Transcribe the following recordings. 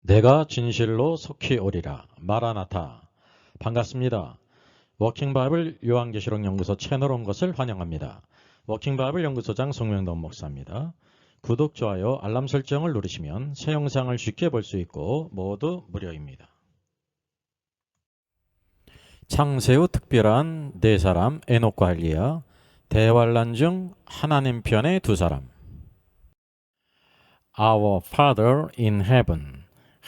내가 진실로 속히 오리라. 마라나타. 반갑습니다. 워킹바이블 요한계시록 연구소 채널 온 것을 환영합니다. 워킹바이블 연구소장 송명돈 목사입니다. 구독, 좋아요, 알람 설정을 누르시면 새 영상을 쉽게 볼 수 있고 모두 무료입니다. 창세 후 특별한 네 사람 에녹과 엘리야, 대환란 중 하나님 편의 두 사람. Our Father in heaven,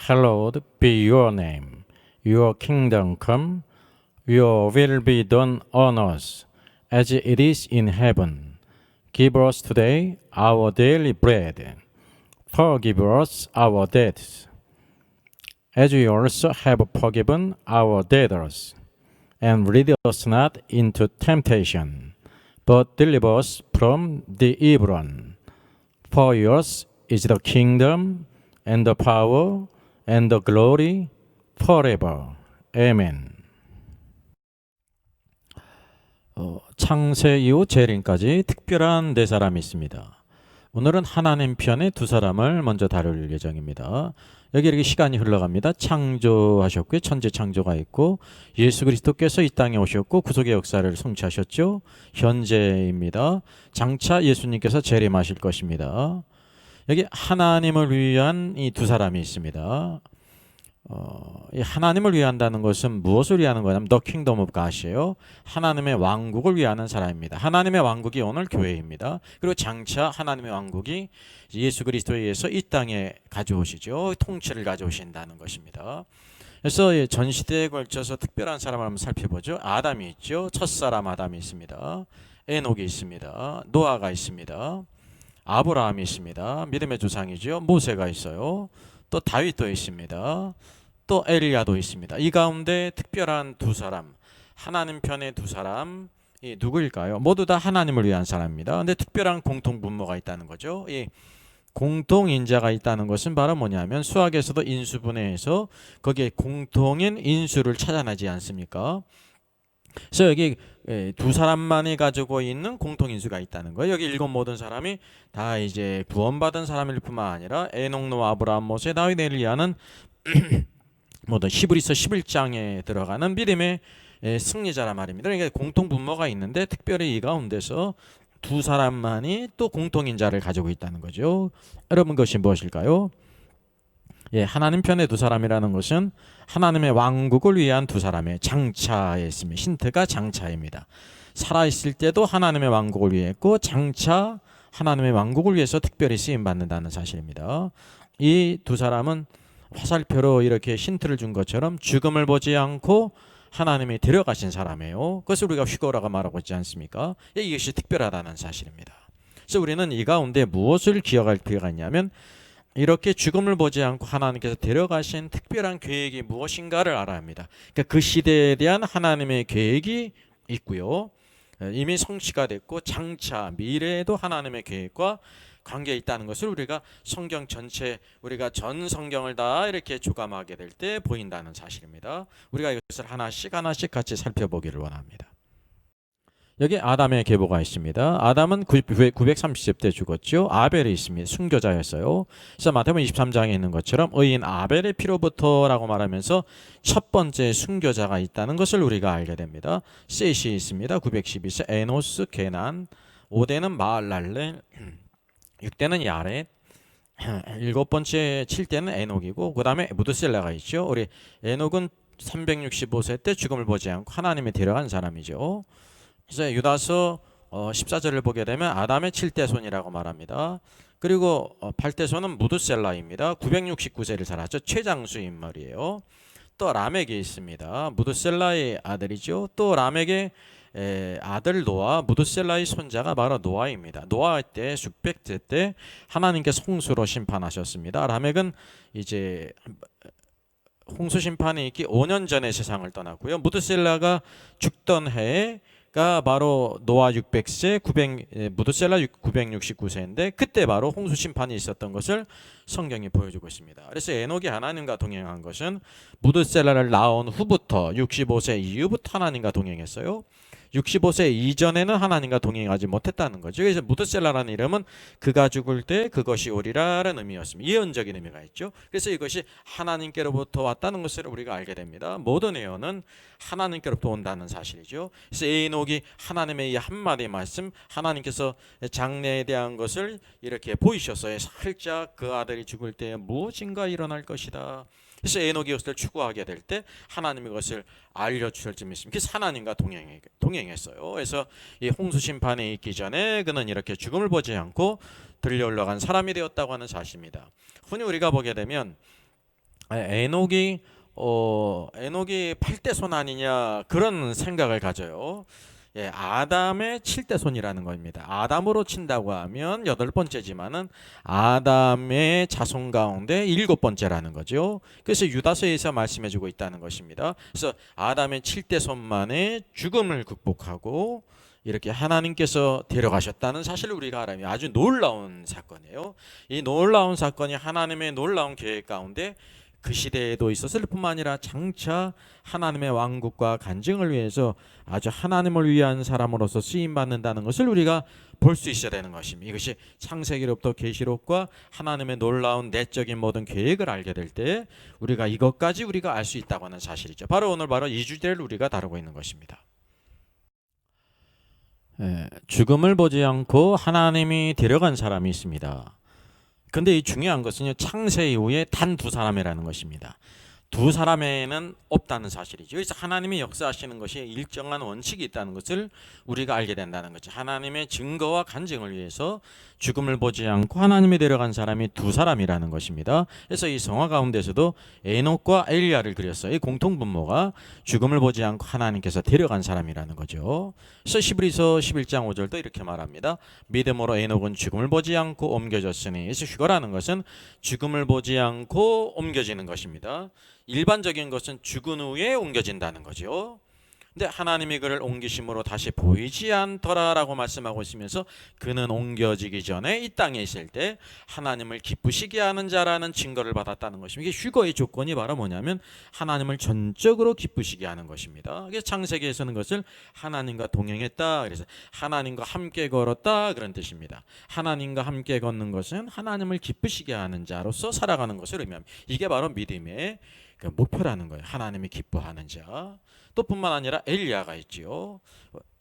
hallowed be your name. Your kingdom come, your will be done on earth as it is in heaven. Give us today our daily bread. Forgive us our debts, as we also have forgiven our debtors. And lead us not into temptation, but deliver us from the evil one. For yours is the kingdom and the power and the glory forever. Amen. 창세 이후 재림까지 특별한 네 사람이 있습니다. 오늘은 하나님 편의 두 사람을 먼저 다룰 예정입니다. 여기 이렇게 시간이 흘러갑니다. 창조하셨고요. 천지 창조가 있고 예수 그리스도께서 이 땅에 오셨고 구속의 역사를 성취하셨죠. 현재입니다. 장차 예수님께서 재림하실 것입니다. 여기 하나님을 위한 이 두 사람이 있습니다. 이 하나님을 위한다는 것은 무엇을 위하는 거냐면 The Kingdom of God이에요. 하나님의 왕국을 위하는 사람입니다. 하나님의 왕국이 오늘 교회입니다. 그리고 장차 하나님의 왕국이 예수 그리스도에 의해서 이 땅에 가져오시죠. 통치를 가져오신다는 것입니다. 그래서 전 시대에 걸쳐서 특별한 사람을 한번 살펴보죠. 아담이 있죠. 첫사람 아담이 있습니다. 에녹이 있습니다. 노아가 있습니다. 아브라함이 있습니다. 믿음의 조상이죠. 모세가 있어요. 또 다윗도 있습니다. 또 엘리야도 있습니다. 이 가운데 특별한 두 사람, 하나님 편의 두 사람, 이 누구일까요? 모두 다 하나님을 위한 사람입니다. 근데 특별한 공통 분모가 있다는 거죠. 이 공통인자가 있다는 것은 바로 뭐냐면 수학에서도 인수분해해서 거기에 공통인 인수를 찾아내지 않습니까? 그래서 여기 두 사람만이 가지고 있는 공통인수가 있다는 거예요. 여기 읽은 모든 사람이 다 이제 구원받은 사람일 뿐만 아니라 에녹, 노아, 아브라함, 모세, 다윗, 엘리야는 모두 히브리서 11장에 들어가는 믿음의 승리자란 말입니다. 그러니까 공통 분모가 있는데 특별히 이 가운데서 두 사람만이 또 공통인자를 가지고 있다는 거죠. 여러분 그것이 무엇일까요? 하나님 편의 두 사람이라는 것은 하나님의 왕국을 위한 두 사람의 장차에 있습니다. 힌트가 장차입니다. 살아있을 때도 하나님의 왕국을 위했고 장차 하나님의 왕국을 위해서 특별히 쓰임받는다는 사실입니다. 이 두 사람은 화살표로 이렇게 힌트를 준 것처럼 죽음을 보지 않고 하나님이 데려가신 사람이에요. 그것을 우리가 휘거라고 말하고 있지 않습니까? 이것이 특별하다는 사실입니다. 그래서 우리는 이 가운데 무엇을 기억할 필요가 있냐면 이렇게 죽음을 보지 않고 하나님께서 데려가신 특별한 계획이 무엇인가를 알아야 합니다. 그러니까 그 시대에 대한 하나님의 계획이 있고요. 이미 성취가 됐고 장차 미래에도 하나님의 계획과 관계에 있다는 것을 우리가 성경 전체, 우리가 전 성경을 다 이렇게 주감하게 될 때 보인다는 사실입니다. 우리가 이것을 하나씩 같이 살펴보기를 원합니다. 여기 아담의 계보가 있습니다. 아담은 930세 때 죽었죠. 아벨이 있습니다. 순교자였어요. 그래서 마태복음 23장에 있는 것처럼 의인 아벨의 피로부터라고 말하면서 첫 번째 순교자가 있다는 것을 우리가 알게 됩니다. 셋이 있습니다. 912세 에노스, 게난, 5대는 마할랄렐, 6대는 야렛, 7번째 7대는 에녹이고 그 다음에 무드셀라가 있죠. 우리 에녹은 365세 때 죽음을 보지 않고 하나님이 데려간 사람이죠. 그래서 유다서 14절을 보게 되면 아담의 7대손이라고 말합니다. 그리고 8대손은 무드셀라입니다. 969세를 살았죠. 최장수 인물이에요. 또 라멕이 있습니다. 무드셀라의 아들이죠. 또 라멕의 아들 노아, 무드셀라의 손자가 바로 노아입니다. 노아 때 수백세 때 하나님께서 홍수로 심판하셨습니다. 라멕은 이제 홍수 심판이 있기 5년 전에 세상을 떠났고요. 무드셀라가 죽던 해가 바로 노아 600세, 무드셀라 969세인데 그때 바로 홍수 심판이 있었던 것을 성경이 보여주고 있습니다. 그래서 에녹이 하나님과 동행한 것은 무드셀라를 낳은 후부터 65세 이후부터 하나님과 동행했어요. 65세 이전에는 하나님과 동행하지 못했다는 거죠. 그래서 무드셀라라는 이름은 그가 죽을 때 그것이 오리라라는 의미였습니다. 예언적인 의미가 있죠. 그래서 이것이 하나님께로부터 왔다는 것을 우리가 알게 됩니다. 모든 예언은 하나님께로부터 온다는 사실이죠. 그래서 에녹이 하나님의 이 한마디 말씀, 하나님께서 장래에 대한 것을 이렇게 보이셨어요. 살짝 그 아들이 죽을 때 무엇인가 일어날 것이다. 그래서 에녹이 이것을 추구하게 될 때 하나님이 그것을 알려주실 줄 믿습니다. 그래서 하나님과 동행했어요. 그래서 이 홍수 심판에 있기 전에 그는 이렇게 죽음을 보지 않고 들려 올라간 사람이 되었다고 하는 사실입니다. 흔히 우리가 보게 되면 에녹이 8대 손 아니냐 그런 생각을 가져요. 예, 아담의 7대 손이라는 겁니다. 아담으로 친다고 하면 8번째지만은 아담의 자손 가운데 7번째라는 거죠. 그래서 유다서에서 말씀해주고 있다는 것입니다. 그래서 아담의 7대 손만의 죽음을 극복하고 이렇게 하나님께서 데려가셨다는 사실을 우리가 알아요. 아주 놀라운 사건이에요. 이 놀라운 사건이 하나님의 놀라운 계획 가운데 그 시대에도 있었을 뿐만 아니라 장차 하나님의 왕국과 간증을 위해서 아주 하나님을 위한 사람으로서 쓰임받는다는 것을 우리가 볼 수 있어야 되는 것입니다. 이것이 창세기로부터 계시록과 하나님의 놀라운 내적인 모든 계획을 알게 될 때 우리가 이것까지 우리가 알 수 있다고 하는 사실이죠. 바로 오늘 이 주제를 우리가 다루고 있는 것입니다. 죽음을 보지 않고 하나님이 데려간 사람이 있습니다. 근데 이 중요한 것은요, 창세 이후에 단 2사람이라는 것입니다. 2사람에는 없다는 사실이죠. 그래서 하나님이 역사하시는 것이 일정한 원칙이 있다는 것을 우리가 알게 된다는 거죠. 하나님의 증거와 간증을 위해서 죽음을 보지 않고 하나님이 데려간 사람이 2사람이라는 것입니다. 그래서 이 성화 가운데서도 에녹과 엘리야를 그렸어요. 이 공통분모가 죽음을 보지 않고 하나님께서 데려간 사람이라는 거죠. 그래서 히브리서 11장 5절도 이렇게 말합니다. 믿음으로 에녹은 죽음을 보지 않고 옮겨졌으니. 그래서 휴거라는 것은 죽음을 보지 않고 옮겨지는 것입니다. 일반적인 것은 죽은 후에 옮겨진다는 거죠. 근데 하나님이 그를 옮기심으로 다시 보이지 않더라라고 말씀하고 있으면서 그는 옮겨지기 전에 이 땅에 있을 때 하나님을 기쁘시게 하는 자라는 증거를 받았다는 것입니다. 이게 휴거의 조건이 바로 뭐냐면 하나님을 전적으로 기쁘시게 하는 것입니다. 그래서 창세기에서는 그것을 하나님과 동행했다, 그래서 하나님과 함께 걸었다 그런 뜻입니다. 하나님과 함께 걷는 것은 하나님을 기쁘시게 하는 자로서 살아가는 것을 의미합니다. 이게 바로 믿음의 그 목표라는 거예요. 하나님이 기뻐하는 자. 또 뿐만 아니라 엘리야가 있지요.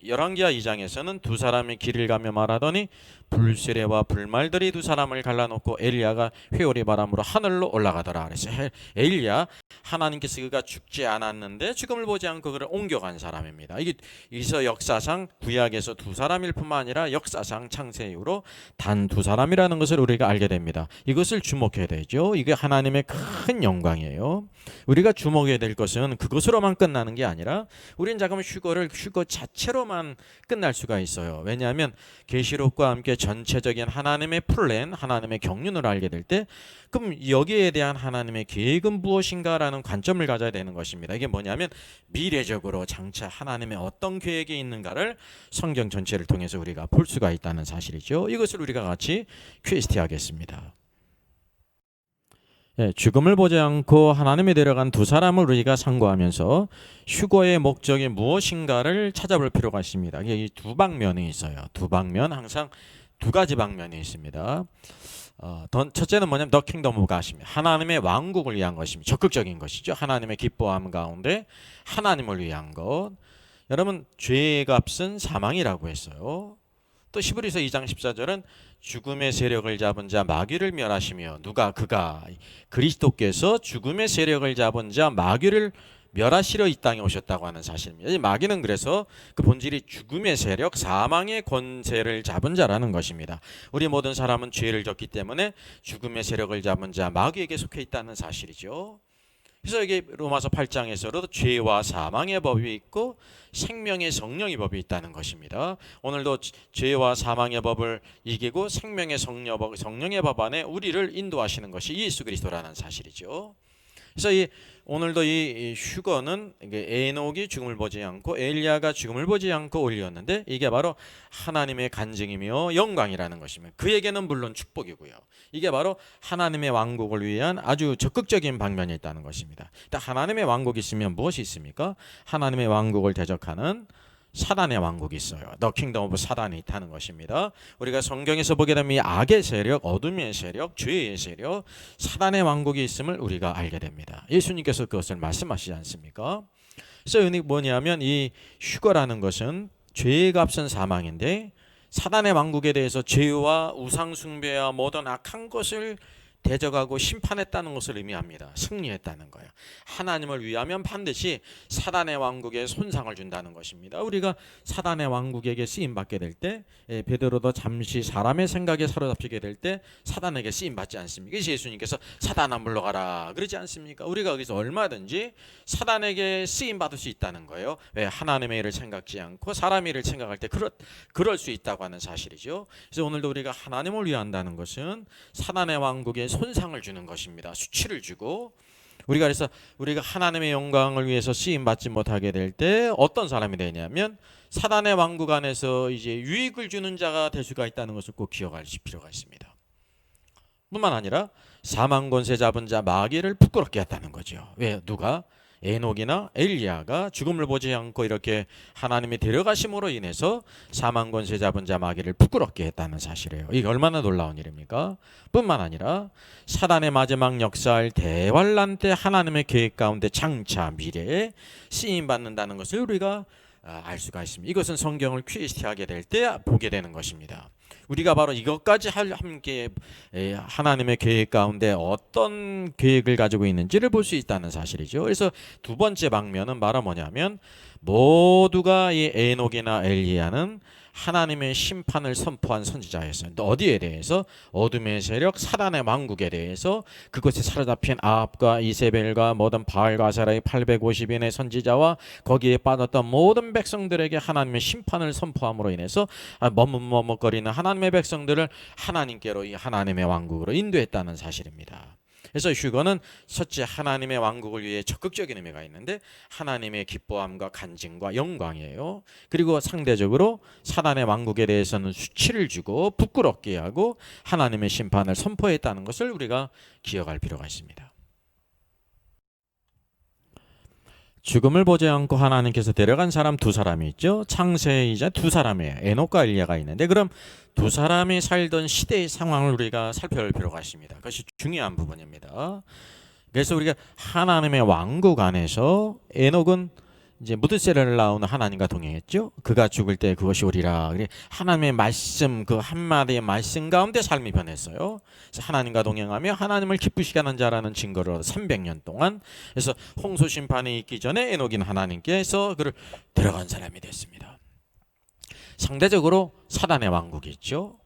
열왕기하 2장에서는 2사람이 길을 가며 말하더니 불세례와 불말들이 2사람을 갈라놓고 엘리야가 회오리 바람으로 하늘로 올라가더라. 그래서 엘리야, 하나님께서 그가 죽지 않았는데 죽음을 보지 않고 그를 옮겨간 사람입니다. 이게 여기서 역사상 구약에서 2사람일 뿐만 아니라 역사상 창세 이후로 단 2사람이라는 것을 우리가 알게 됩니다. 이것을 주목해야 되죠. 이게 하나님의 큰 영광이에요. 우리가 주목해야 될 것은 그것으로만 끝나는 게 아니라 우리는 잠깐만 휴거 자체로만 끝날 수가 있어요. 왜냐하면 계시록과 함께 전체적인 하나님의 플랜, 하나님의 경륜을 알게 될 때 그럼 여기에 대한 하나님의 계획은 무엇인가라는 관점을 가져야 되는 것입니다. 이게 뭐냐면 미래적으로 장차 하나님의 어떤 계획이 있는가를 성경 전체를 통해서 우리가 볼 수가 있다는 사실이죠. 이것을 우리가 같이 퀘스트 하겠습니다. 죽음을 보지 않고 하나님이 데려간 2사람을 우리가 상고하면서 휴거의 목적이 무엇인가를 찾아볼 필요가 있습니다. 이 2방면이 있어요. 2방면, 항상 2가지 방면이 있습니다. 첫째는 뭐냐면 The Kingdom of God입니다. 하나님의 왕국을 위한 것입니다. 적극적인 것이죠. 하나님의 기뻐함 가운데 하나님을 위한 것. 여러분, 죄의 값은 사망이라고 했어요. 또 히브리서 2장 14절은 죽음의 세력을 잡은 자 마귀를 멸하시며 그가 그리스도께서 죽음의 세력을 잡은 자 마귀를 멸하시러 이 땅에 오셨다고 하는 사실입니다. 이 마귀는 그래서 그 본질이 죽음의 세력, 사망의 권세를 잡은 자라는 것입니다. 우리 모든 사람은 죄를 졌기 때문에 죽음의 세력을 잡은 자 마귀에게 속해 있다는 사실이죠. 그래서 여기 로마서 8장에서도 죄와 사망의 법이 있고 생명의 성령의 법이 있다는 것입니다. 오늘도 죄와 사망의 법을 이기고 생명의 성령의 법 안에 우리를 인도하시는 것이 예수 그리스도라는 사실이죠. 그래서 오늘도 이 휴거는 에녹이 죽음을 보지 않고 엘리야가 죽음을 보지 않고 올렸는데 이게 바로 하나님의 간증이며 영광이라는 것입니다. 그에게는 물론 축복이고요. 이게 바로 하나님의 왕국을 위한 아주 적극적인 방면이 있다는 것입니다. 일단 하나님의 왕국이 있으면 무엇이 있습니까? 하나님의 왕국을 대적하는 사단의 왕국이 있어요. The Kingdom of 사단이 있다는 것입니다. 우리가 성경에서 보게 되면 이 악의 세력, 어둠의 세력, 죄의 세력, 사단의 왕국이 있음을 우리가 알게 됩니다. 예수님께서 그것을 말씀하시지 않습니까? 그래서 뭐냐면 이 휴거라는 것은 죄의 값은 사망인데 사단의 왕국에 대해서 죄와 우상 숭배와 모든 악한 것을 대적하고 심판했다는 것을 의미합니다. 승리했다는 거예요. 하나님을 위하면 반드시 사단의 왕국에 손상을 준다는 것입니다. 우리가 사단의 왕국에게 쓰임받게 될 때 베드로도 잠시 사람의 생각에 사로잡히게 될 때 사단에게 쓰임받지 않습니까? 예수님께서 사단아 물러가라 그러지 않습니까? 우리가 여기서 얼마든지 사단에게 쓰임받을 수 있다는 거예요. 왜? 하나님의 일을 생각지 않고 사람의 일을 생각할 때 그럴 수 있다고 하는 사실이죠. 그래서 오늘도 우리가 하나님을 위한다는 것은 사단의 왕국에 손상을 주는 것입니다. 수치를 주고 그래서 우리가 하나님의 영광을 위해서 쓰임 받지 못하게 될 때 어떤 사람이 되냐면 사단의 왕국 안에서 이제 유익을 주는 자가 될 수가 있다는 것을 꼭 기억할 필요가 있습니다. 뿐만 아니라 사망 권세 잡은 자 마귀를 부끄럽게 했다는 거죠. 왜? 누가? 에녹이나 엘리야가 죽음을 보지 않고 이렇게 하나님이 데려가심으로 인해서 사망 권세 잡은 자 마귀를 부끄럽게 했다는 사실이에요. 이게 얼마나 놀라운 일입니까? 뿐만 아니라 사단의 마지막 역사할 대환란 때 하나님의 계획 가운데 장차 미래에 쓰임 받는다는 것을 우리가 알 수가 있습니다. 이것은 성경을 퀴즈하게 될 때 보게 되는 것입니다. 우리가 바로 이것까지 함께 하나님의 계획 가운데 어떤 계획을 가지고 있는지를 볼 수 있다는 사실이죠. 그래서 두 번째 방면은 바로 뭐냐면 모두가 이 에녹이나 엘리야는 하나님의 심판을 선포한 선지자였어요. 어디에 대해서? 어둠의 세력 사단의 왕국에 대해서 그것에 사로잡힌 아합과 이세벨과 모든 바알과 아세라의 850인의 선지자와 거기에 빠졌던 모든 백성들에게 하나님의 심판을 선포함으로 인해서 머뭇머뭇거리는 하나님의 백성들을 하나님께로 이 하나님의 왕국으로 인도했다는 사실입니다. 그래서 휴거는 첫째 하나님의 왕국을 위해 적극적인 의미가 있는데 하나님의 기뻐함과 간증과 영광이에요. 그리고 상대적으로 사단의 왕국에 대해서는 수치를 주고 부끄럽게 하고 하나님의 심판을 선포했다는 것을 우리가 기억할 필요가 있습니다. 죽음을 보지 않고 하나님께서 데려간 사람 두 사람이 있죠. 창세이자 두 사람이에요. 에녹과 엘리야가 있는데 그럼 두 사람이 살던 시대의 상황을 우리가 살펴볼 필요가 있습니다. 그것이 중요한 부분입니다. 그래서 우리가 하나님의 왕국 안에서 에녹은 이제 무드셀을 낳은 하나님과 동행했죠. 그가 죽을 때 그것이 오리라. 하나님의 말씀 그 한마디의 말씀 가운데 삶이 변했어요. 그래서 하나님과 동행하며 하나님을 기쁘시게 하는 자라는 증거를 얻어 300년 동안. 그래서 홍수 심판이 있기 전에 에녹인 하나님께서 그를 데려간 사람이 됐습니다. 상대적으로 사단의 왕국이 있죠.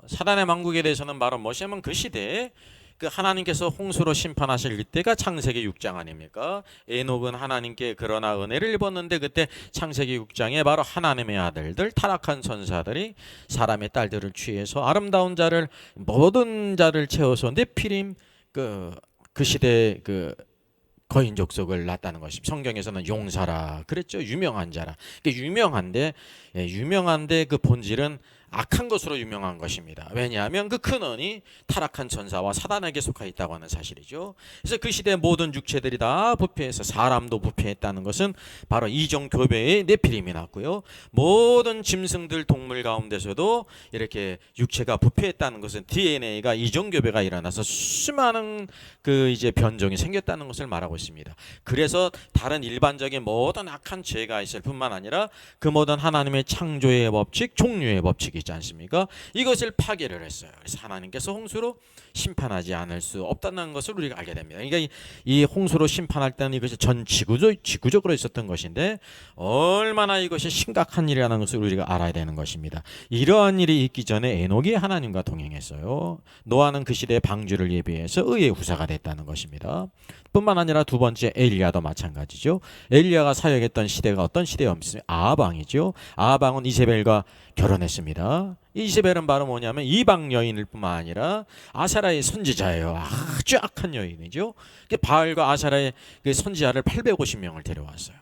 사단의 왕국에 대해서는 바로 뭐냐면 그 시대에 그 하나님께서 홍수로 심판하실 때가 창세기 6장 아닙니까? 에녹은 하나님께 그러나 은혜를 입었는데 그때 창세기 6장에 바로 하나님의 아들들 타락한 천사들이 사람의 딸들을 취해서 아름다운 자를 모든 자를 채워서 네피림 그 시대 그 거인 족속을 낳았다는 것입니다. 성경에서는 용사라 그랬죠. 유명한 자라. 유명한데 그 본질은 악한 것으로 유명한 것입니다. 왜냐하면 그 근원이 타락한 천사와 사단에게 속해 있다고 하는 사실이죠. 그래서 그 시대 모든 육체들이 다 부패해서 사람도 부패했다는 것은 바로 이종 교배의 네피림이 났고요. 모든 짐승들 동물 가운데서도 이렇게 육체가 부패했다는 것은 DNA가 이종 교배가 일어나서 수많은 그 이제 변종이 생겼다는 것을 말하고 있습니다. 그래서 다른 일반적인 모든 악한 죄가 있을 뿐만 아니라 그 모든 하나님의 창조의 법칙, 종류의 법칙이 있지 않습니까? 이것을 파괴를 했어요. 그래서 하나님께서 홍수로 심판하지 않을 수 없다는 것을 우리가 알게 됩니다. 그러니까 이 홍수로 심판할 때는 이것이 전 지구적으로 있었던 것인데 얼마나 이것이 심각한 일이라는 것을 우리가 알아야 되는 것입니다. 이러한 일이 있기 전에 에녹이 하나님과 동행했어요. 노아는 그 시대의 방주를 예비해서 의의 후사가 됐다는 것입니다. 뿐만 아니라 두 번째 엘리야도 마찬가지죠. 엘리야가 사역했던 시대가 어떤 시대였습니까? 아하방이죠. 아하방은 이세벨과 결혼했습니다. 이세벨은 바로 뭐냐면 이방 여인일 뿐만 아니라 아사라의 선지자예요. 아주 악한 여인이죠. 바알과 아사라의 그 선지자를 850명을 데려왔어요.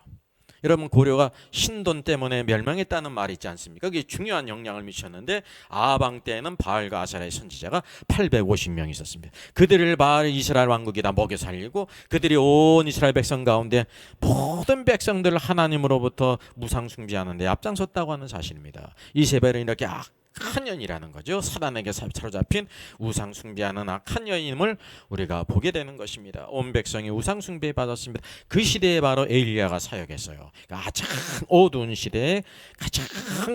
여러분 고려가 신돈 때문에 멸망했다는 말이 있지 않습니까? 그게 중요한 영향을 미쳤는데 아방 때에는 바알과 아세라의 선지자가 850명 있었습니다. 그들을 바알 이스라엘 왕국이 다 먹여 살리고 그들이 온 이스라엘 백성 가운데 모든 백성들을 하나님으로부터 무상 숭배하는 데 앞장섰다고 하는 사실입니다. 이세벨은 이렇게 악한 년이라는 거죠. 사단에게 사로잡힌 우상 숭배하는 악한 여인임을 우리가 보게 되는 것입니다. 온 백성이 우상 숭배 받았습니다. 그 시대에 바로 엘리야가 사역했어요. 그러니까 가장 어두운 시대에 가장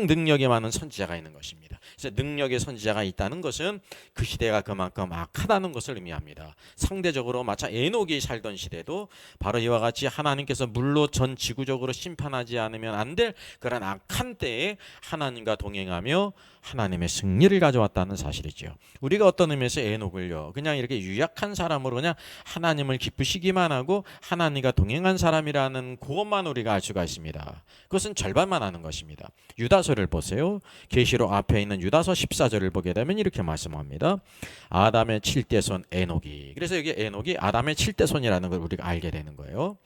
능력이 많은 선지자가 있는 것입니다. 그래서 능력의 선지자가 있다는 것은 그 시대가 그만큼 악하다는 것을 의미합니다. 상대적으로 마치 에녹이 살던 시대도 바로 이와 같이 하나님께서 물로 전 지구적으로 심판하지 않으면 안 될 그런 악한 때에 하나님과 동행하며 하나님의 승리를 가져왔다는 사실이죠. 우리가 어떤 의미에서 에녹을요 그냥 이렇게 유약한 사람으로 그냥 하나님을 기쁘시기만 하고 하나님과 동행한 사람이라는 그것만 우리가 알 수가 있습니다. 그것은 절반만 아는 것입니다. 유다서를 보세요. 계시록 앞에 있는 유다서 14절을 보게 되면 이렇게 말씀합니다. 아담의 7대손 에녹이, 그래서 여기 에녹이 아담의 7대손이라는 걸 우리가 알게 되는 거예요.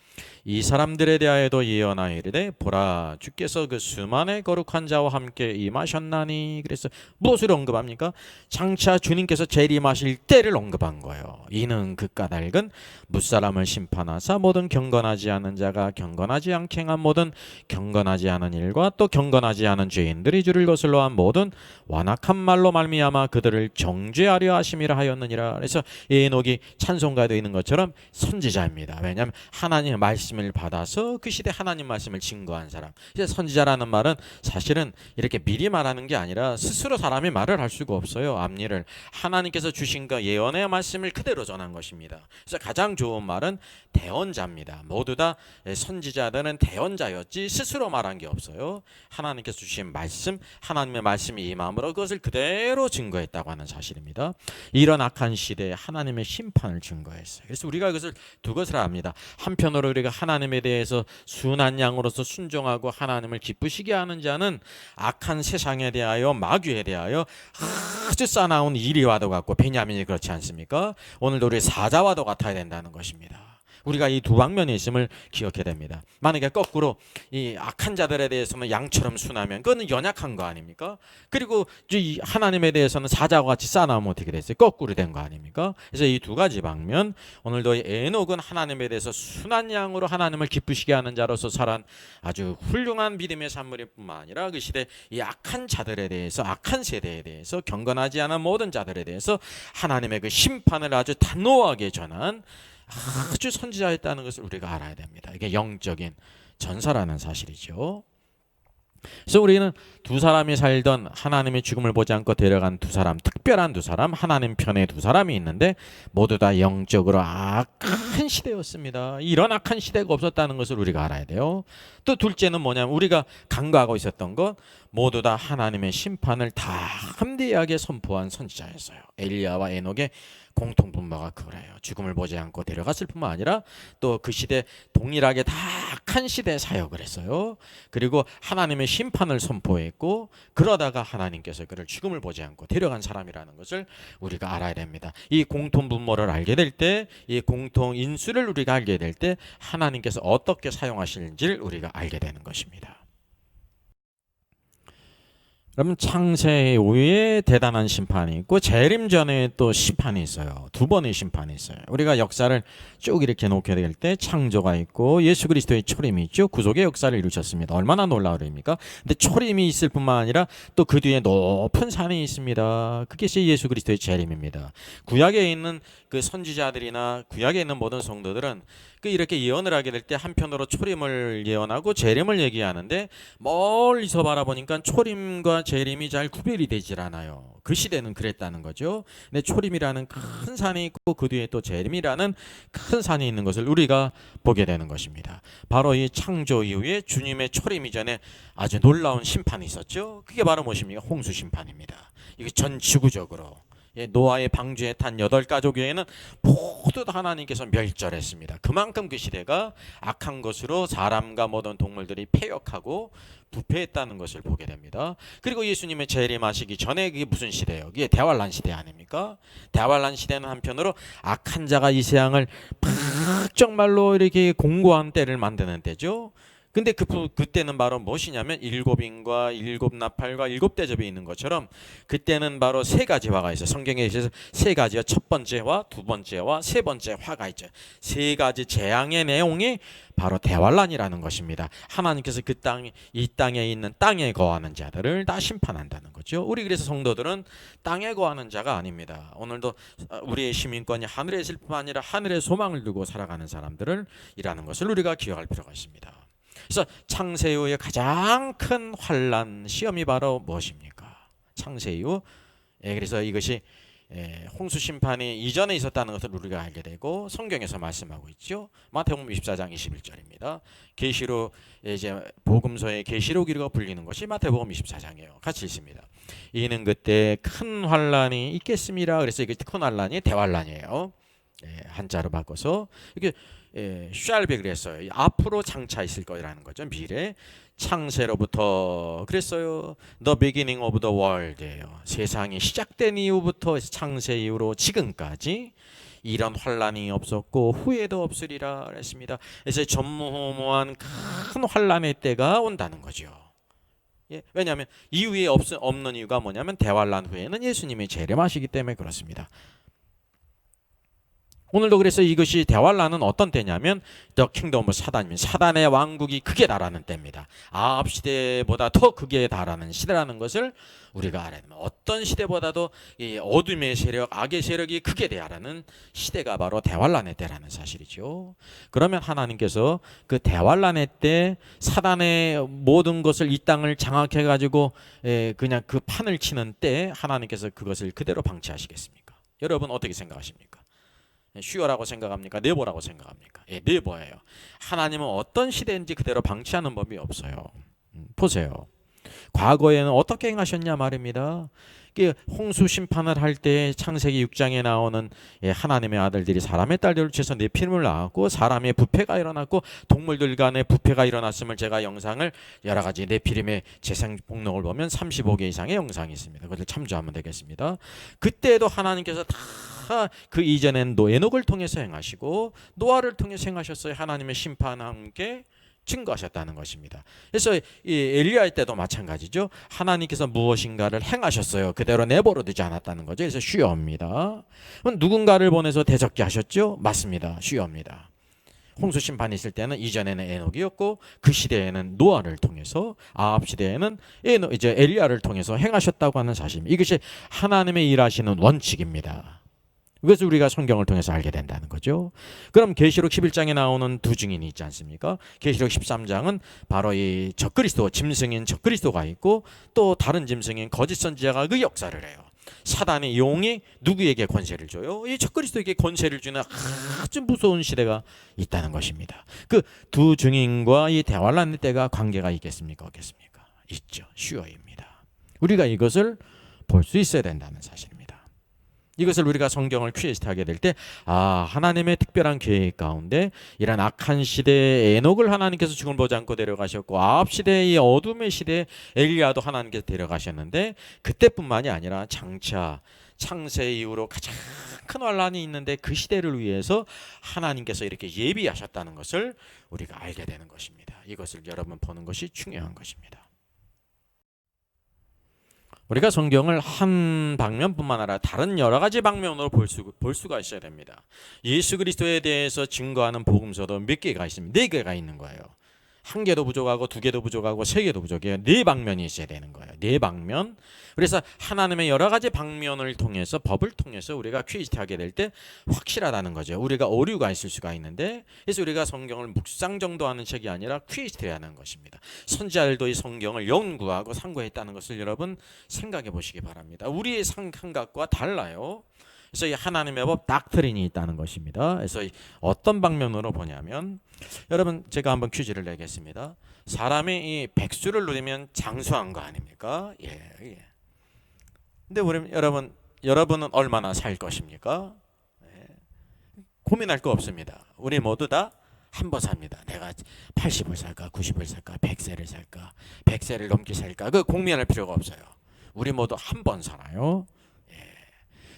이 사람들에 대하여도 예언하이르되 보라 주께서 그 수만의 거룩한 자와 함께 임하셨나니. 그래서 무엇을 언급합니까? 장차 주님께서 재림하실 때를 언급한 거예요. 이는 그 까닭은 무사람을 심판하사 모든 경건하지 않은 자가 경건하지 않게 행한 모든 경건하지 않은 일과 또 경건하지 않은 죄인들이 주를 거슬러 한 모든 완악한 말로 말미암아 그들을 정죄하려 하심이라 하였느니라. 그래서 에녹이 찬송가에 있는 것처럼 선지자입니다. 왜냐하면 하나님의 말씀을 받아서 그 시대 하나님 말씀을 증거한 사람. 선지자라는 말은 사실은 이렇게 미리 말하는 게 아니라 스스로 사람이 말을 할 수가 없어요. 앞일을 하나님께서 주신 그 예언의 말씀을 그대로 전한 것입니다. 그래서 가장 좋은 말은 대언자입니다. 모두 다 선지자들은 대언자였지 스스로 말한 게 없어요. 하나님께서 주신 말씀, 하나님의 말씀이 이 마음으로 그것을 그대로 증거했다고 하는 사실입니다. 이런 악한 시대에 하나님의 심판을 증거했어요. 그래서 우리가 그것을 두 것을 압니다. 한편으로 우리가 하나님에 대해서 순한 양으로서 순종하고 하나님을 기쁘시게 하는 자는 악한 세상에 대하여 마귀에 대하여 아주 싸나운 이리와도 같고, 베냐민이 그렇지 않습니까? 오늘도 우리 사자와도 같아야 된다는 것입니다. 우리가 이 두 방면이 있음을 기억해야 됩니다. 만약에 거꾸로 이 악한 자들에 대해서는 양처럼 순하면 그거는 연약한 거 아닙니까? 그리고 이 하나님에 대해서는 사자와 같이 싸나우면 어떻게 됐어요? 거꾸로 된 거 아닙니까? 그래서 이 두 가지 방면, 오늘도 에녹은 하나님에 대해서 순한 양으로 하나님을 기쁘시게 하는 자로서 살아온 아주 훌륭한 믿음의 산물일 뿐만 아니라 그 시대 이 악한 자들에 대해서, 악한 세대에 대해서, 경건하지 않은 모든 자들에 대해서 하나님의 그 심판을 아주 단호하게 전한 아주 선지자였다는 것을 우리가 알아야 됩니다. 이게 영적인 전사라는 사실이죠. 그래서 우리는 두 사람이 살던, 하나님의 죽음을 보지 않고 데려간 두 사람, 특별한 두 사람, 하나님 편에 두 사람이 있는데 모두 다 영적으로 악한 시대였습니다. 이런 악한 시대가 없었다는 것을 우리가 알아야 돼요. 또 둘째는 뭐냐면 우리가 간과하고 있었던 것, 모두 다 하나님의 심판을 다 함대하게 선포한 선지자였어요. 엘리야와 에녹의 공통분모가 그거예요. 죽음을 보지 않고 데려갔을 뿐만 아니라 또 그 시대 동일하게 다 악한 시대에 사역을 했어요. 그리고 하나님의 심판을 선포했고, 그러다가 하나님께서 그를 죽음을 보지 않고 데려간 사람이라는 것을 우리가 알아야 됩니다. 이 공통분모를 알게 될 때, 이 공통 인수를 우리가 알게 될 때 하나님께서 어떻게 사용하시는지를 우리가 알게 되는 것입니다. 그러면 창세 이후에 대단한 심판이 있고 재림 전에 또 심판이 있어요. 두 번의 심판이 있어요. 우리가 역사를 쭉 이렇게 놓게 될 때 창조가 있고 예수 그리스도의 초림이 있죠. 구속의 역사를 이루셨습니다. 얼마나 놀라우립니까? 근데 초림이 있을 뿐만 아니라 또 그 뒤에 높은 산이 있습니다. 그것이 예수 그리스도의 재림입니다. 구약에 있는 그 선지자들이나 구약에 있는 모든 성도들은 그 이렇게 예언을 하게 될 때 한편으로 초림을 예언하고 재림을 얘기하는데 멀리서 바라보니까 초림과 재림이 잘 구별이 되질 않아요. 그 시대는 그랬다는 거죠. 근데 초림이라는 큰 산이 있고 그 뒤에 또 재림이라는 큰 산이 있는 것을 우리가 보게 되는 것입니다. 바로 이 창조 이후에 주님의 초림 이전에 아주 놀라운 심판이 있었죠. 그게 바로 무엇입니까? 홍수 심판입니다. 이게 전 지구적으로 노아의 방주에 탄 8가족에는 모두 다 하나님께서 멸절했습니다. 그만큼 그 시대가 악한 것으로 사람과 모든 동물들이 패역하고 부패했다는 것을 보게 됩니다. 그리고 예수님의 재림하시기 전에 그게 무슨 시대예요? 그게 대환란 시대 아닙니까? 대환란 시대는 한편으로 악한 자가 이 세상을 정말로 이렇게 공고한 때를 만드는 때죠. 근데 그때는 바로 무엇이냐면 일곱인과 일곱나팔과 일곱대접이 있는 것처럼 그때는 바로 세 가지 화가 있어요. 성경에 있어서 세 가지가 첫 번째 화, 두 번째 화, 세 번째 화가 있죠. 세 가지 재앙의 내용이 바로 대환란이라는 것입니다. 하나님께서 이 땅에 있는 땅에 거하는 자들을 다 심판한다는 거죠. 우리 그래서 성도들은 땅에 거하는 자가 아닙니다. 오늘도 우리의 시민권이 하늘에 있을 뿐 아니라 하늘의 소망을 두고 살아가는 사람들을 이라는 것을 우리가 기억할 필요가 있습니다. 그래서 창세 이후의 가장 큰 환난 시험이 바로 무엇입니까? 창세 이후. 그래서 이것이 홍수 심판이 이전에 있었다는 것을 우리가 알게 되고 성경에서 말씀하고 있죠. 마태복음 24장 21절입니다. 계시록 이제 복음서의 계시록이라고 불리는 것이 마태복음 24장이에요. 같이 있습니다. 이는 그때 큰 환난이 있겠습니다. 그래서 이게 큰 환난이 대환난이에요. 한자로 바꿔서 이게 shall be 그랬어요. 앞으로 장차 있을 거라는 거죠. 미래. 창세로부터 그랬어요. The beginning of the world예요. 세상이 시작된 이후부터 창세 이후로 지금까지 이런 환란이 없었고 후에도 없으리라 그랬습니다. 그래서 전무후무한 큰 환란의 때가 온다는 거죠. 왜냐하면 이후에 없는 이유가 뭐냐면 대환란 후에는 예수님이 재림하시기 때문에 그렇습니다. 오늘도 그래서 이것이 대환란은 어떤 때냐면 The Kingdom of 사단이면 사단의 왕국이 극에 달하는 때입니다. 아합 시대보다 더 극에 달하는 시대라는 것을 우리가 알아야 됩니다. 어떤 시대보다도 이 어둠의 세력, 악의 세력이 극에 달하는 시대가 바로 대환란의 때라는 사실이죠. 그러면 하나님께서 그 대환란의 때 사단의 모든 것을 이 땅을 장악해 가지고 그냥 그 판을 치는 때 하나님께서 그것을 그대로 방치하시겠습니까? 여러분 어떻게 생각하십니까? 쉬어라고 생각합니까? 네버라고 생각합니까? 네버예요. 하나님은 어떤 시대인지 그대로 방치하는 법이 없어요. 보세요. 과거에는 어떻게 행하셨냐 말입니다. 홍수 심판을 할 때 창세기 6장에 나오는 하나님의 아들들이 사람의 딸들을 취해서 네피림을 낳았고 사람의 부패가 일어났고 동물들 간의 부패가 일어났음을 제가 영상을 여러 가지 네피림의 재생 목록을 보면 35개 이상의 영상이 있습니다. 그것을 참조하면 되겠습니다. 그때도 하나님께서 다 그 이전엔 에녹을 통해서 행하시고 노아를 통해서 행하셨어요. 하나님의 심판과 함께 증거하셨다는 것입니다. 그래서 이 엘리야의 때도 마찬가지죠. 하나님께서 무엇인가를 행하셨어요. 그대로 내버려 두지 않았다는 거죠. 그래서 쉬어입니다. 누군가를 보내서 대적게 하셨죠? 맞습니다. 쉬어입니다. 홍수 심판이 있을 때는 이전에는 에녹이었고 그 시대에는 노아를 통해서 아합 시대에는 이제 엘리야를 통해서 행하셨다고 하는 사실입니다. 이것이 하나님의 일하시는 원칙입니다. 그래서 우리가 성경을 통해서 알게 된다는 거죠. 그럼 계시록 11장에 나오는 두 증인이 있지 않습니까? 계시록 13장은 바로 이 적그리스도, 짐승인 적그리스도가 있고 또 다른 짐승인 거짓 선지자가 그 역사를 해요. 사단의 용이 누구에게 권세를 줘요? 이 적그리스도에게 권세를 주는 아주 무서운 시대가 있다는 것입니다. 그 두 증인과 이 대환란의 때가 관계가 있겠습니까? 없겠습니까? 있죠. 슈어입니다. 우리가 이것을 볼 수 있어야 된다는 사실입니다. 이것을 우리가 성경을 퀴즈하게 될 때 하나님의 특별한 계획 가운데 이런 악한 시대에 에녹을 하나님께서 죽음을 보지 않고 데려가셨고 아합 시대의 어둠의 시대에 엘리야도 하나님께서 데려가셨는데 그때뿐만이 아니라 장차 창세 이후로 가장 큰 환란이 있는데 그 시대를 위해서 하나님께서 이렇게 예비하셨다는 것을 우리가 알게 되는 것입니다. 이것을 여러분 보는 것이 중요한 것입니다. 우리가 성경을 한 방면뿐만 아니라 다른 여러 가지 방면으로 볼 수가 있어야 됩니다. 예수 그리스도에 대해서 증거하는 복음서도 몇 개가 있습니다. 4개가 있는 거예요. 1개도 부족하고 2개도 부족하고 3개도 부족해요. 4방면이 있어야 되는 거예요. 4방면. 그래서 하나님의 여러 가지 방면을 통해서 법을 통해서 우리가 퀴즈하게 될 때 확실하다는 거죠. 우리가 오류가 있을 수가 있는데 그래서 우리가 성경을 묵상 정도하는 책이 아니라 퀴즈해야 하는 것입니다. 선지자들도 이 성경을 연구하고 상고했다는 것을 여러분 생각해 보시기 바랍니다. 우리의 생각과 달라요. 그래서 이 하나님의 법 닥트린이 있다는 것입니다. 그래서 어떤 방면으로 보냐면 여러분 제가 한번 퀴즈를 내겠습니다. 사람이 이 백수를 누리면 장수한 거 아닙니까? 예. 근데 우리 여러분은 얼마나 살 것입니까? 고민할 거 없습니다. 우리 모두 다 한 번 삽니다. 내가 80을 살까, 90을 살까, 100세를 살까, 100세를 넘게 살까. 그 고민할 필요가 없어요. 우리 모두 한 번 살아요.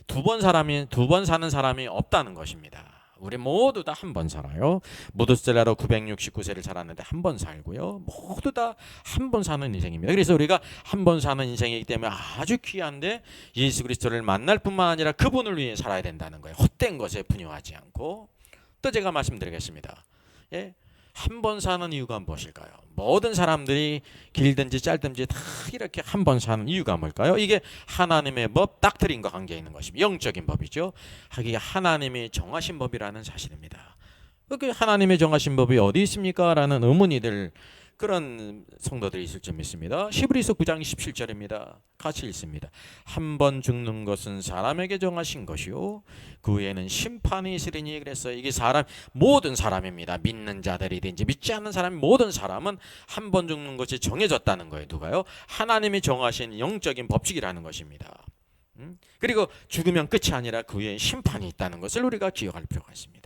두 번 사는 사람이 없다는 것입니다. 우리 모두 다 한 번 살아요. 무드셀라로 969세를 살았는데 한 번 살고요. 모두 다 한 번 사는 인생입니다. 그래서 우리가 한 번 사는 인생이기 때문에 아주 귀한데 예수 그리스도를 만날 뿐만 아니라 그분을 위해 살아야 된다는 거예요. 헛된 것에 분유하지 않고. 또 제가 말씀드리겠습니다. 예? 한 번 사는 이유가 무엇일까요? 모든 사람들이 길든지 짧든지 다 이렇게 한 번 사는 이유가 뭘까요? 이게 하나님의 법, 닥트린과 관계 있는 것입니다. 영적인 법이죠. 이게 하나님이 정하신 법이라는 사실입니다. 그 하나님의 정하신 법이 어디 있습니까? 라는 의문이 들 그런 성도들이 있을 줄 믿습니다. 히브리서 9장 17절입니다. 같이 읽습니다. 한 번 죽는 것은 사람에게 정하신 것이요 그 후에는 심판이 있으리니. 그랬어요. 이게 모든 사람입니다. 믿는 자들이든지 믿지 않는 사람 모든 사람은 한 번 죽는 것이 정해졌다는 거예요. 누가요? 하나님이 정하신 영적인 법칙이라는 것입니다. 그리고 죽으면 끝이 아니라 그 후에 심판이 있다는 것을 우리가 기억할 필요가 있습니다.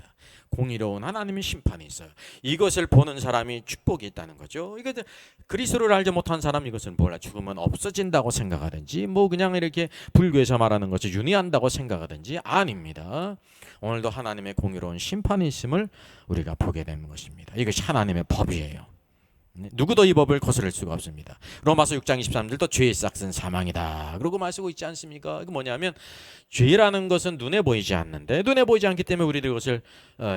공의로운 하나님의 심판이 있어요. 이것을 보는 사람이 축복이 있다는 거죠. 이거 그리스도를 알지 못한 사람 이것은 몰라. 죽으면 없어진다고 생각하든지 그냥 이렇게 불교에서 말하는 것이 윤회한다고 생각하든지 아닙니다. 오늘도 하나님의 공의로운 심판이 있음을 우리가 보게 되는 것입니다. 이것이 하나님의 법이에요. 누구도 이 법을 거스를 수가 없습니다. 로마서 6장 23절도 죄의 싹은 사망이다. 그러고 말쓰고 있지 않습니까? 이게 뭐냐면 죄라는 것은 눈에 보이지 않는데 눈에 보이지 않기 때문에 우리들 그것을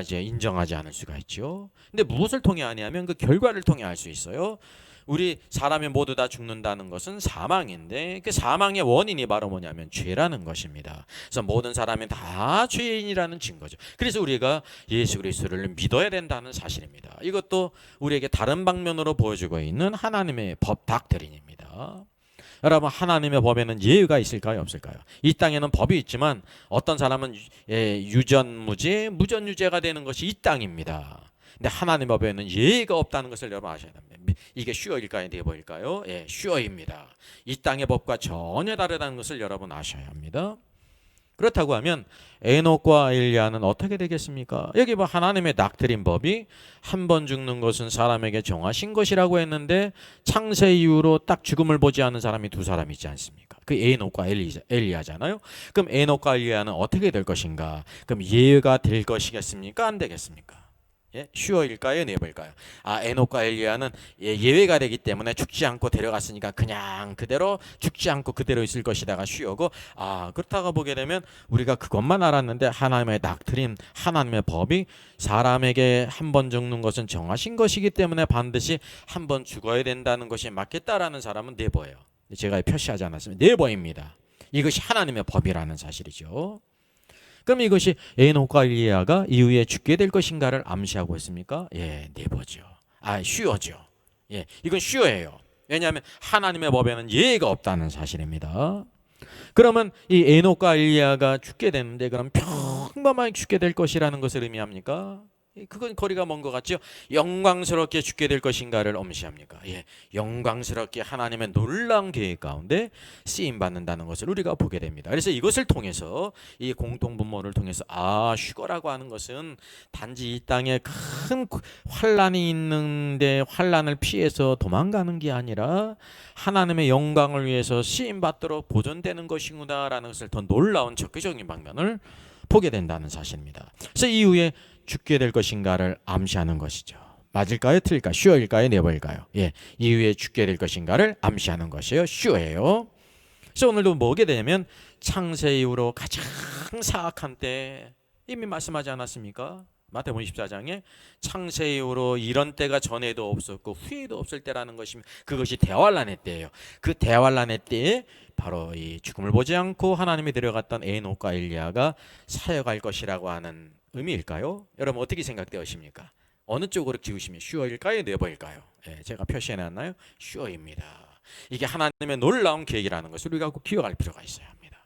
이제 인정하지 않을 수가 있죠. 근데 무엇을 통해 하냐면 그 결과를 통해 알 수 있어요. 우리 사람이 모두 다 죽는다는 것은 사망인데 그 사망의 원인이 바로 뭐냐면 죄라는 것입니다. 그래서 모든 사람이 다 죄인이라는 증거죠. 그래서 우리가 예수 그리스도를 믿어야 된다는 사실입니다. 이것도 우리에게 다른 방면으로 보여주고 있는 하나님의 법 닥트린입니다. 여러분 하나님의 법에는 예외가 있을까요? 없을까요? 이 땅에는 법이 있지만 어떤 사람은 유전무죄, 무전유죄가 되는 것이 이 땅입니다. 근데 하나님의 법에는 예의가 없다는 것을 여러분 아셔야 됩니다. 이게 슈어일까요? 네버일까요? 예, 슈어입니다. 이 땅의 법과 전혀 다르다는 것을 여러분 아셔야 합니다. 그렇다고 하면 에녹과 엘리야는 어떻게 되겠습니까? 여기 하나님의 닥트린 법이 한 번 죽는 것은 사람에게 정하신 것이라고 했는데 창세 이후로 딱 죽음을 보지 않은 사람이 두 사람 있지 않습니까? 그 에녹과 엘리야잖아요. 그럼 에녹과 엘리야는 어떻게 될 것인가? 그럼 예외가 될 것이겠습니까? 안 되겠습니까? 예? 슈어일까요? 네버일까요? 에녹과 엘리야는 예외가 되기 때문에 죽지 않고 데려갔으니까 그냥 그대로 죽지 않고 그대로 있을 것이다가 슈어고 그렇다고 보게 되면 우리가 그것만 알았는데 하나님의 닥트린 하나님의 법이 사람에게 한 번 죽는 것은 정하신 것이기 때문에 반드시 한 번 죽어야 된다는 것이 맞겠다라는 사람은 네버예요. 제가 표시하지 않았습니다. 네버입니다. 이것이 하나님의 법이라는 사실이죠. 그럼 이것이 에녹과 엘리야가 이후에 죽게 될 것인가를 암시하고 있습니까? 예, 네버죠. 슈어죠. 예, 이건 슈어예요. 왜냐하면 하나님의 법에는 예의가 없다는 사실입니다. 그러면 이 에녹과 엘리야가 죽게 되는데 그럼 평범하게 죽게 될 것이라는 것을 의미합니까? 그건 거리가 먼 것 같죠. 영광스럽게 죽게 될 것인가를 암시합니까? 예, 영광스럽게 하나님의 놀라운 계획 가운데 쓰임 받는다는 것을 우리가 보게 됩니다. 그래서 이것을 통해서 이 공통분모를 통해서 슈거라고 하는 것은 단지 이 땅에 큰 환란이 있는데 환란을 피해서 도망가는 게 아니라 하나님의 영광을 위해서 쓰임 받도록 보존되는 것이구나라는 것을 더 놀라운 적극적인 방면을 보게 된다는 사실입니다. 그래서 이후에 죽게 될 것인가를 암시하는 것이죠. 맞을까요? 틀릴까요? 슈어일까요? 네버일까요? 예, 이후에 죽게 될 것인가를 암시하는 것이에요. 슈어예요. 그래서 오늘도 뭐게 되냐면 창세 이후로 가장 사악한 때 이미 말씀하지 않았습니까? 마태복음 24장에 창세 이후로 이런 때가 전에도 없었고 후에도 없을 때라는 것이면 그것이 대환란의 때예요. 그 대환란의 때에 바로 이 죽음을 보지 않고 하나님이 데려갔던 에녹과 엘리야가 사역할 것이라고 하는 의미일까요? 여러분 어떻게 생각되십니까? 어느 쪽으로 기우시면 슈어일까요? 네버일까요? 예, 제가 표시해놨나요? 슈어입니다. 이게 하나님의 놀라운 계획이라는 것을 우리가 꼭 기억할 필요가 있어야 합니다.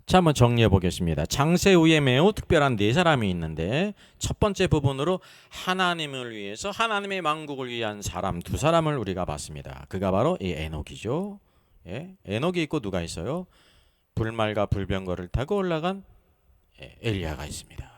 자, 한번 정리해 보겠습니다. 창세 후에 매우 특별한 네 사람이 있는데 첫 번째 부분으로 하나님을 위해서 하나님의 만국을 위한 사람 두 사람을 우리가 봤습니다. 그가 바로 이 에녹이죠. 예, 에녹이 있고 누가 있어요? 불말과 불병거를 타고 올라간 엘리야가 있습니다.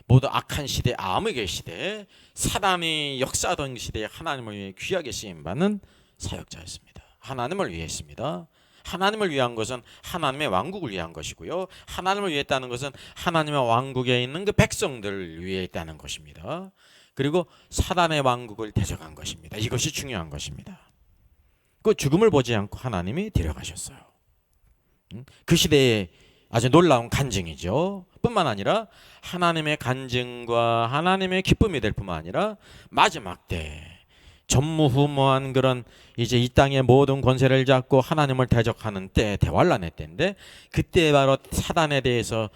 모두 악한 시대, 암흑의 시대, 사단이 역사하던 시대에 하나님을 위해 귀하게 쓰임받는 사역자였습니다. 하나님을 위해 했습니다. 하나님을 위한 것은 하나님의 왕국을 위한 것이고요. 하나님을 위했다는 것은 하나님의 왕국에 있는 그 백성들을 위해 있다는 것입니다. 그리고 사단의 왕국을 대적한 것입니다. 이것이 중요한 것입니다. 그 죽음을 보지 않고 하나님이 데려가셨어요. 그 시대에 아주 놀라운 간증이죠. 뿐만 아니라 하나님의 간증과 하나님의 기쁨이 될 뿐만 아니라 마지막 때 전무후무한 그런 이제 이 땅의 모든 권세를 잡고 하나님을 대적하는 때, 대환란의 때인데, 그때 바로 사단에 대해서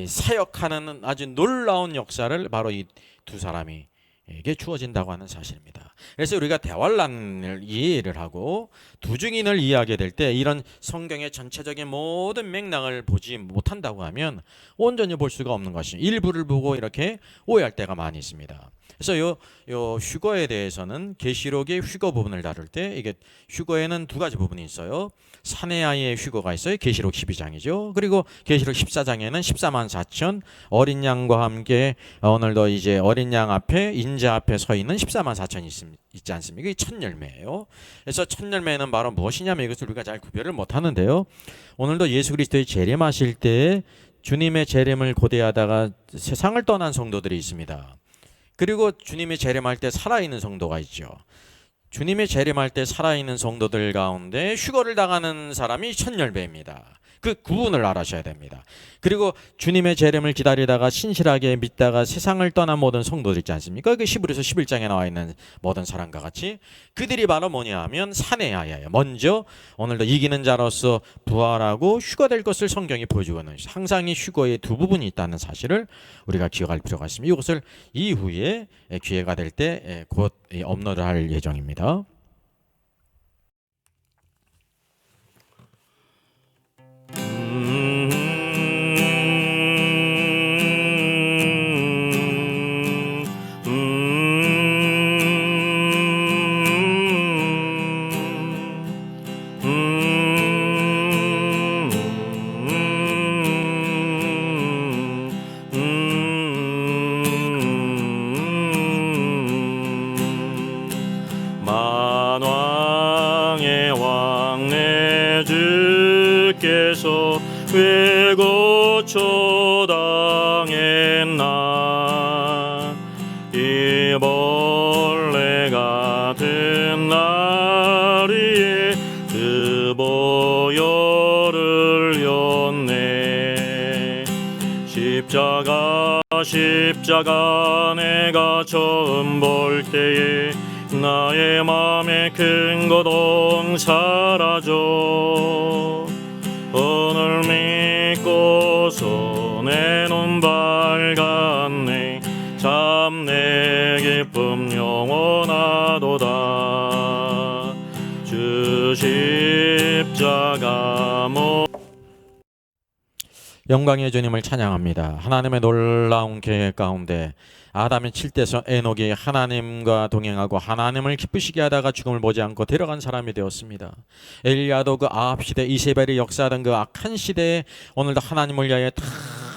사역하는 아주 놀라운 역사를 바로 이 두 사람이 에게 주어진다고 하는 사실입니다. 그래서 우리가 대환란을 이해를 하고 두 증인을 이해하게 될 때 이런 성경의 전체적인 모든 맥락을 보지 못한다고 하면 온전히 볼 수가 없는 것이, 일부를 보고 이렇게 오해할 때가 많이 있습니다. 그래서 요 휴거에 대해서는 계시록의 휴거 부분을 다룰 때 이게 휴거에는 두 가지 부분이 있어요. 사내아이의 휴거가 있어요. 계시록 12장이죠. 그리고 계시록 14장에는 14만 4천 어린 양과 함께 오늘도 이제 어린 양 앞에 인자 앞에 서 있는 14만 4천이 있지 않습니까? 이게 첫 열매예요. 그래서 첫 열매는 바로 무엇이냐면 이것을 우리가 잘 구별을 못 하는데요. 오늘도 예수 그리스도의 재림하실 때 주님의 재림을 고대하다가 세상을 떠난 성도들이 있습니다. 그리고 주님이 재림할 때 살아있는 성도가 있죠. 주님이 재림할 때 살아있는 성도들 가운데 휴거를 당하는 사람이 첫 열매입니다. 그 구분을 알아셔야 됩니다. 그리고 주님의 재림을 기다리다가 신실하게 믿다가 세상을 떠난 모든 성도들 있지 않습니까? 그 히브리서 11장에 나와 있는 모든 사람과 같이 그들이 바로 뭐냐 하면 사내아이예요. 먼저 오늘도 이기는 자로서 부활하고 휴거될 것을 성경이 보여주고 있는, 항상 이 휴거의 두 부분이 있다는 사실을 우리가 기억할 필요가 있습니다. 이것을 이후에 기회가 될 때 곧 업로드할 예정입니다. 만왕의 왕 내 주께서 왜 고초당했나, 이 벌레 같은 날 위에 그 보혈을 였네. 십자가 내가 처음 볼 때에 나의 맘에 큰 고통 사라져. 오늘 믿고서 내 눈 밝았네. 참 내 기쁨 영원하도다. 주 십자가 영광의 주님을 찬양합니다. 하나님의 놀라운 계획 가운데 아담의 칠대서 에녹이 하나님과 동행하고 하나님을 기쁘시게 하다가 죽음을 보지 않고 데려간 사람이 되었습니다. 엘리야도 그 아합 시대, 이세벨이 역사하던 그 악한 시대에 오늘도 하나님을 위하여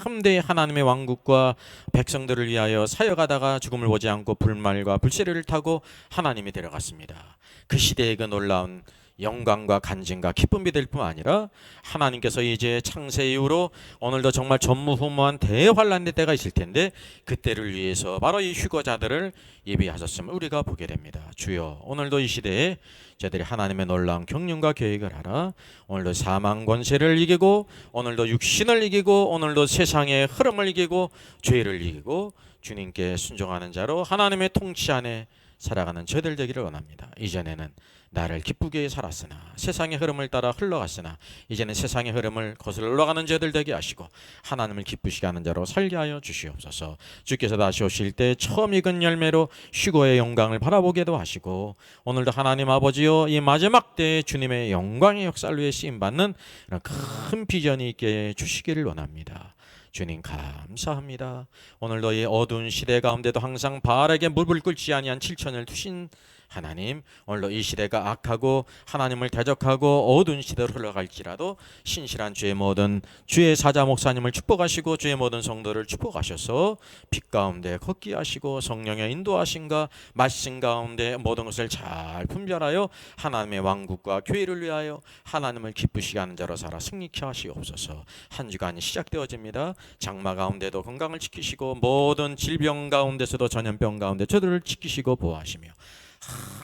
참되이 하나님의 왕국과 백성들을 위하여 사역하다가 죽음을 보지 않고 불말과 불세례를 타고 하나님이 데려갔습니다. 그 시대의 그 놀라운 영광과 간증과 기쁨이 될 뿐 아니라 하나님께서 이제 창세 이후로 오늘도 정말 전무후무한 대환란의 때가 있을 텐데 그때를 위해서 바로 이 휴거자들을 예비하셨음을 우리가 보게 됩니다. 주여, 오늘도 이 시대에 저들이 하나님의 놀라운 경륜과 계획을 알아 오늘도 사망 권세를 이기고 오늘도 육신을 이기고 오늘도 세상의 흐름을 이기고 죄를 이기고 주님께 순종하는 자로 하나님의 통치 안에 살아가는 저들 되기를 원합니다. 이전에는 나를 기쁘게 살았으나 세상의 흐름을 따라 흘러갔으나 이제는 세상의 흐름을 거슬러 올라가는 자들 되게 하시고 하나님을 기쁘시게 하는 자로 살게 하여 주시옵소서. 주께서 다시 오실 때 처음 익은 열매로 휴거의 영광을 바라보게도 하시고 오늘도 하나님 아버지여 이 마지막 때에 주님의 영광의 역사를 위해 쓰임받는 큰 비전이 있게 주시기를 원합니다. 주님 감사합니다. 오늘도 이 어두운 시대 가운데도 항상 바알에게 무릎을 꿇지 아니한 7천을 두신 하나님, 오늘도 이 시대가 악하고 하나님을 대적하고 어두운 시대로 흘러갈지라도 신실한 주의 모든 주의 사자 목사님을 축복하시고 주의 모든 성도를 축복하셔서 빛 가운데 걷게 하시고 성령의 인도하심과 말씀 가운데 모든 것을 잘 분별하여 하나님의 왕국과 교회를 위하여 하나님을 기쁘시게 하는 자로 살아 승리케 하시옵소서. 한 주간이 시작되어집니다. 장마 가운데도 건강을 지키시고 모든 질병 가운데서도 전염병 가운데 저들을 지키시고 보호하시며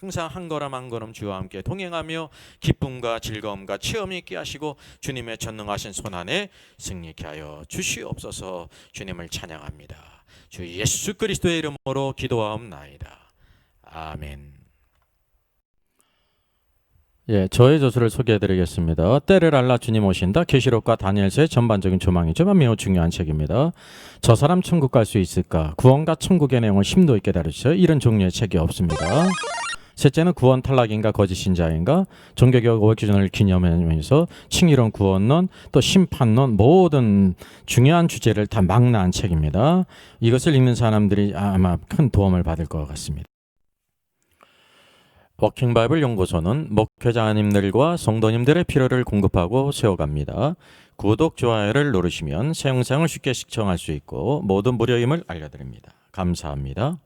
항상 한 걸음 한 걸음 주와 함께 동행하며 기쁨과 즐거움과 체험이 있게 하시고 주님의 전능하신 손안에 승리케 하여 주시옵소서. 주님을 찬양합니다. 주 예수 그리스도의 이름으로 기도하옵나이다. 아멘. 예, 저의 저수를 소개해드리겠습니다. 때를 알라 주님 오신다. 계시록과 다니엘서의 전반적인 조망이지만 매우 중요한 책입니다. 저 사람 천국 갈 수 있을까? 구원과 천국의 내용을 심도 있게 다루죠. 이런 종류의 책이 없습니다. 셋째는 구원 탈락인가 거짓 신자인가, 종교개혁 500주년을 기념하면서 칭의론, 구원론, 또 심판론 모든 중요한 주제를 다 망라한 책입니다. 이것을 읽는 사람들이 아마 큰 도움을 받을 것 같습니다. 워킹 바이블 연구소는 목회자님들과 성도님들의 필요를 공급하고 세워갑니다. 구독, 좋아요를 누르시면 새 영상을 쉽게 시청할 수 있고 모든 무료임을 알려드립니다. 감사합니다.